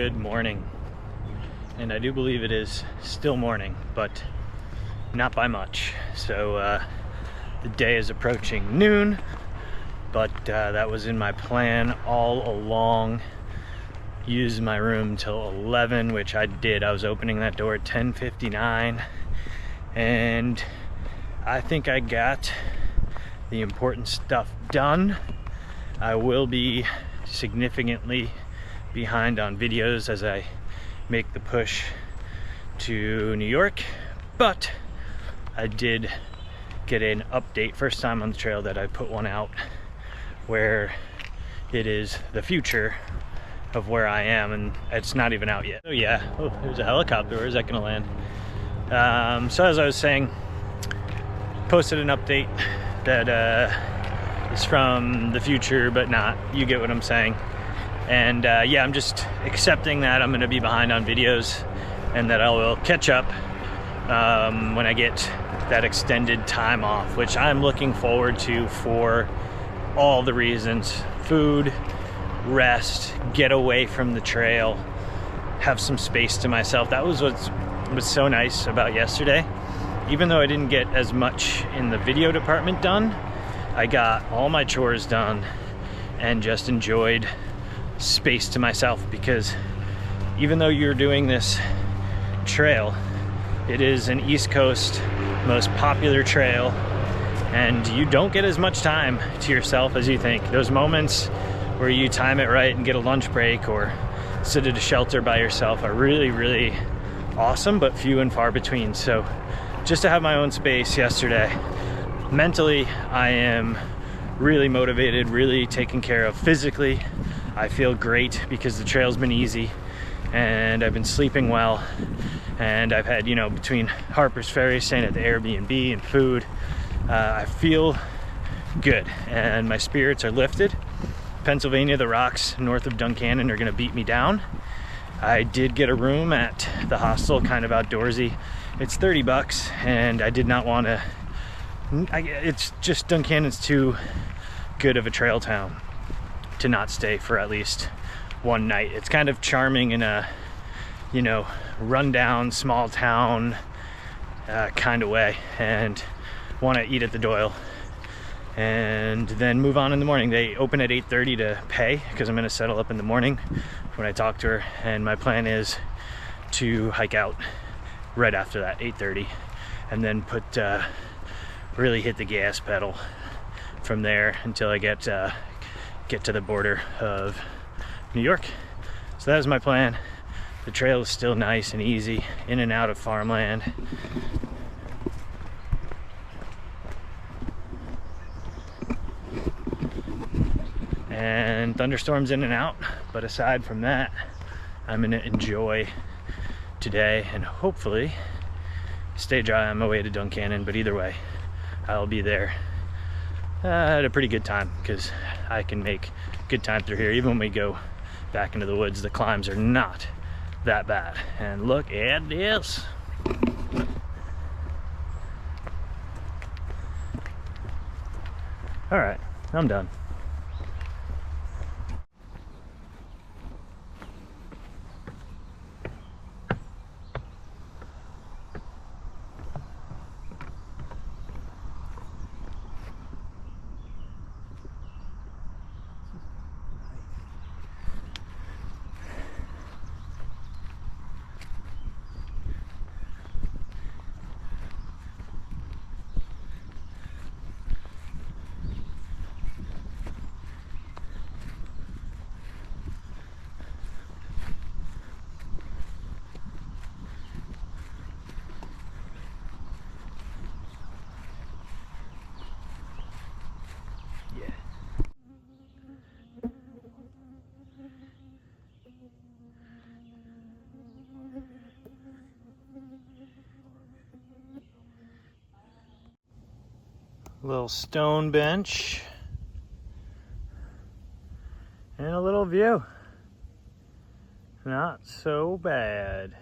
good morning. And I do believe it is still morning, but not by much. So the day is approaching noon, but that was in my plan all along. Use my room till 11, which I did. I was opening that door at 10:59, and I think I got the important stuff done. I will be significantly behind on videos as I make the push to New York, but I did get an update, first time on the trail that I put one out where it is the future of where I am, and it's not even out yet. Oh yeah, oh, there's a helicopter. Where is that gonna land? So as I was saying, posted an update that is from the future, but not. You get what I'm saying. And yeah, I'm just accepting that I'm gonna be behind on videos and that I will catch up when I get that extended time off, which I'm looking forward to for all the reasons: food, rest, get away from the trail, have some space to myself. That was what was so nice about yesterday. Even though I didn't get as much in the video department done, I got all my chores done and just enjoyed space to myself, because even though you're doing this trail, it is an East Coast most popular trail, and you don't get as much time to yourself as you think. Those moments where you time it right and get a lunch break or sit at a shelter by yourself are really, really awesome, but few and far between. So just to have my own space yesterday, mentally I am really motivated, really taken care of. Physically I feel great because the trail's been easy and I've been sleeping well, and I've had, you know, between Harper's Ferry, staying at the Airbnb, and food, I feel good and my spirits are lifted. Pennsylvania, the rocks north of Duncannon are gonna beat me down. I did get a room at the hostel, kind of outdoorsy. It's $30, and I did not want to, it's just, Duncannon's too good of a trail town to not stay for at least one night. It's kind of charming in a, you know, rundown small town kind of way, and want to eat at the Doyle and then move on in the morning. They open at 8:30 to pay, because I'm going to settle up in the morning when I talk to her, and my plan is to hike out right after that, 8:30, and then really hit the gas pedal from there until I get to the border of New York. So that is my plan. The trail is still nice and easy, in and out of farmland. And thunderstorms in and out, but aside from that, I'm gonna enjoy today and hopefully stay dry on my way to Duncannon. But either way, I'll be there at a pretty good time, because I can make good time through here. Even when we go back into the woods, the climbs are not that bad. And look at this. All right, I'm done. Little stone bench and a little view. Not so bad.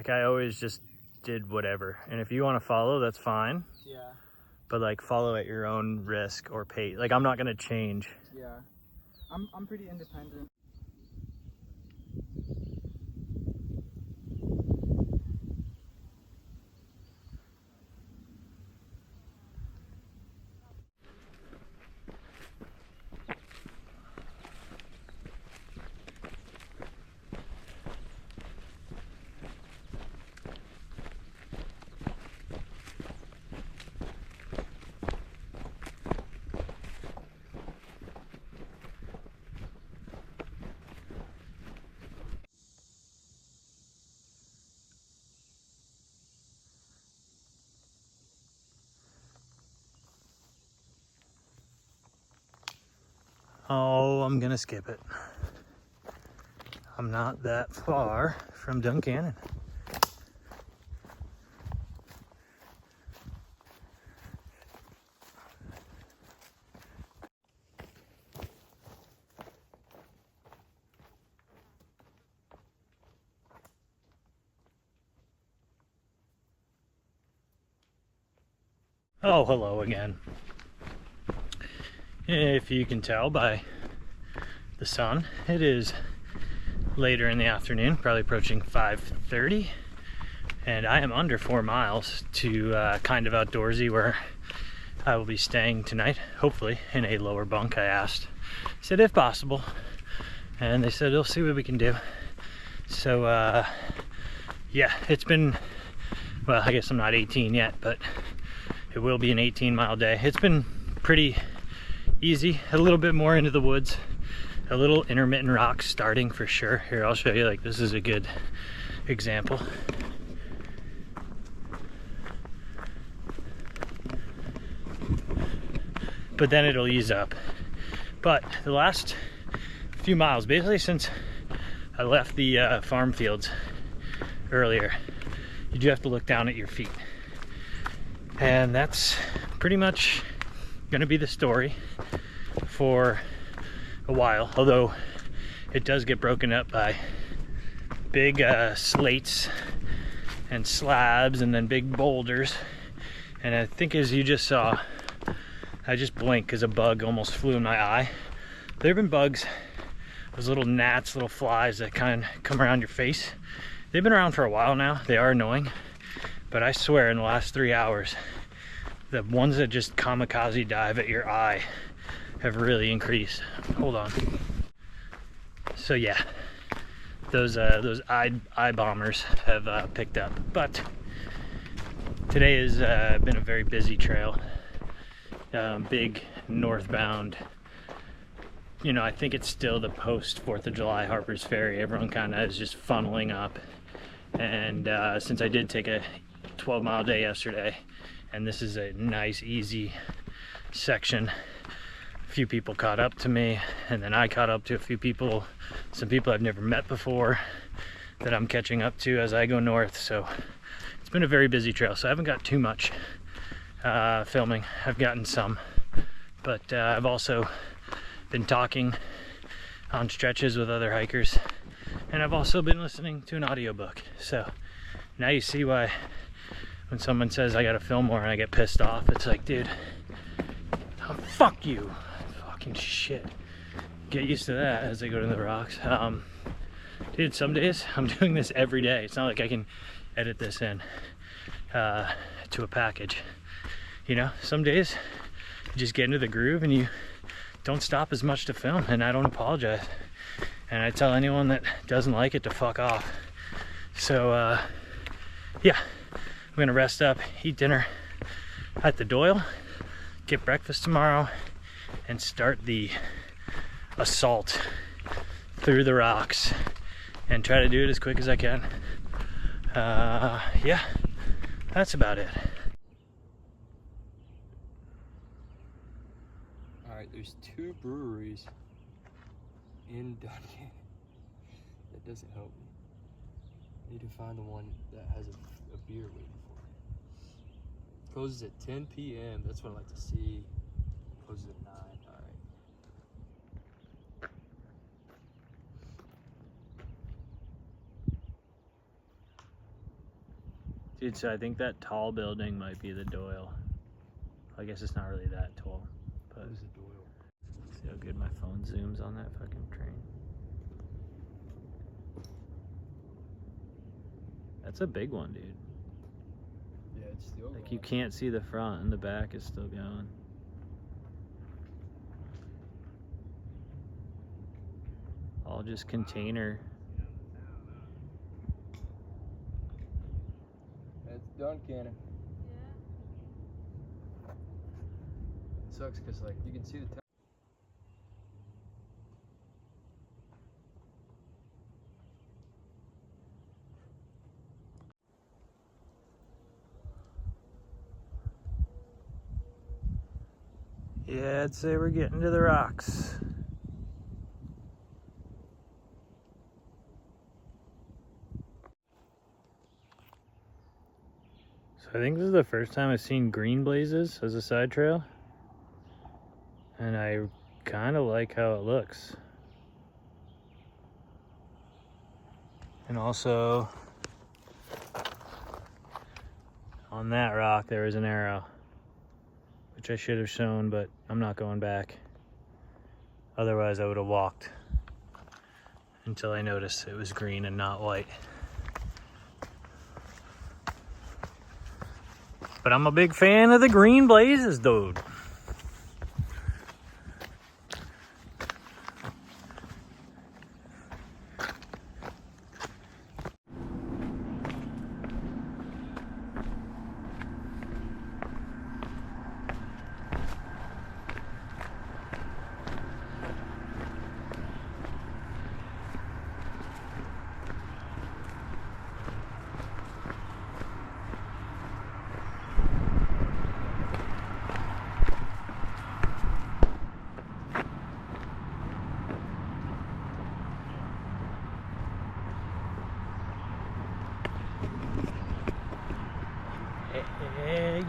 like I always just did whatever. And if you want to follow, that's fine. Yeah. But like follow at your own risk or pace. Like I'm not gonna change. Yeah. I'm pretty independent. Oh, I'm gonna skip it. I'm not that far from Duncannon. Oh, hello again. If you can tell by the sun, it is later in the afternoon, probably approaching 5:30, and I am under 4 miles to kind of outdoorsy where I will be staying tonight, hopefully in a lower bunk. I asked, said if possible, and they said they'll see what we can do. So yeah, it's been, well, I guess I'm not 18 yet, but it will be an 18-mile day. It's been pretty easy, a little bit more into the woods, a little intermittent rocks starting for sure. Here, I'll show you, like this is a good example. But then it'll ease up. But the last few miles, basically since I left the farm fields earlier, you do have to look down at your feet. And that's pretty much gonna be the story for a while, although it does get broken up by big slates and slabs and then big boulders. And I think, as you just saw, I just blinked because a bug almost flew in my eye. There have been bugs, those little gnats, little flies that kind of come around your face. They've been around for a while now. They are annoying, but I swear in the last 3 hours, the ones that just kamikaze dive at your eye have really increased. Hold on. So yeah, those eye bombers have picked up. But today has been a very busy trail. Big northbound. You know, I think it's still the post 4th of July Harper's Ferry. Everyone kind of is just funneling up. And since I did take a 12-mile day yesterday, and this is a nice, easy section, a few people caught up to me, and then I caught up to a few people, some people I've never met before that I'm catching up to as I go north. So it's been a very busy trail, so I haven't got too much filming. I've gotten some, but I've also been talking on stretches with other hikers, and I've also been listening to an audiobook. So now you see why when someone says I gotta film more and I get pissed off, it's like, dude, oh, fuck you, fucking shit. Get used to that as I go to the rocks. Dude, some days I'm doing this every day. It's not like I can edit this in to a package. You know, some days you just get into the groove and you don't stop as much to film, and I don't apologize. And I tell anyone that doesn't like it to fuck off. So yeah, I'm gonna rest up, eat dinner at the Doyle, get breakfast tomorrow, and start the assault through the rocks and try to do it as quick as I can. Yeah, that's about it. Alright, there's 2 breweries in Duncannon. That doesn't help me. I need to find the one that has a beer waiting for me. Closes at 10 p.m. That's what I like to see. Closes at 9. Alright. Dude, so I think that tall building might be the Doyle. I guess it's not really that tall, but What is a Doyle? see how good my phone zooms on that fucking train. That's a big one, dude. Yeah, it's still Like going. you can't see the front and the back is still going. All just container. It's Duncannon. It sucks because like you can see the town. Yeah, I'd say we're getting to the rocks. So I think this is the first time I've seen green blazes as a side trail. And I kind of like how it looks. And also, on that rock there was an arrow, which I should have shown, but I'm not going back. Otherwise I would have walked until I noticed it was green and not white. But I'm a big fan of the green blazes, dude.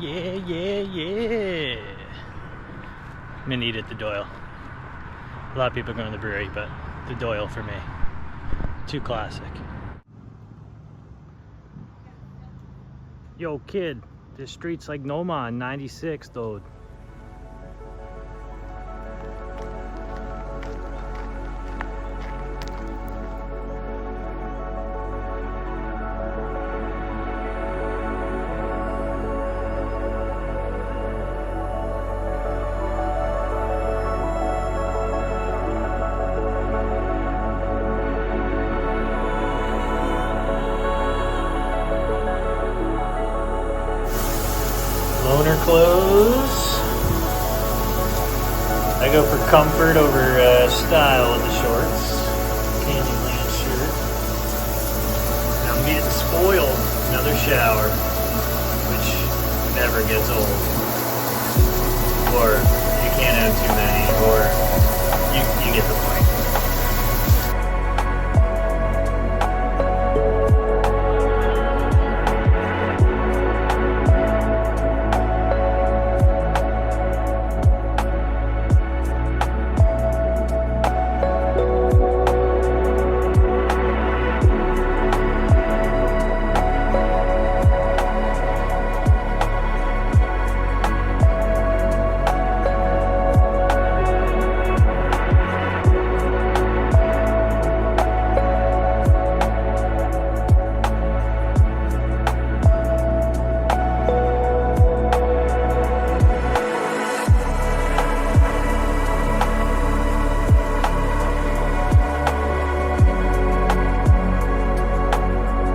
Yeah. I'm gonna eat at the Doyle. A lot of people go to the brewery, but the Doyle for me. Too classic. Yo, kid, this street's like Noma on 96, dude. Loner clothes. I go for comfort over style with the shorts. Canyonland shirt. And I'm getting spoiled. Another shower, which never gets old. Or you can't have too many. Or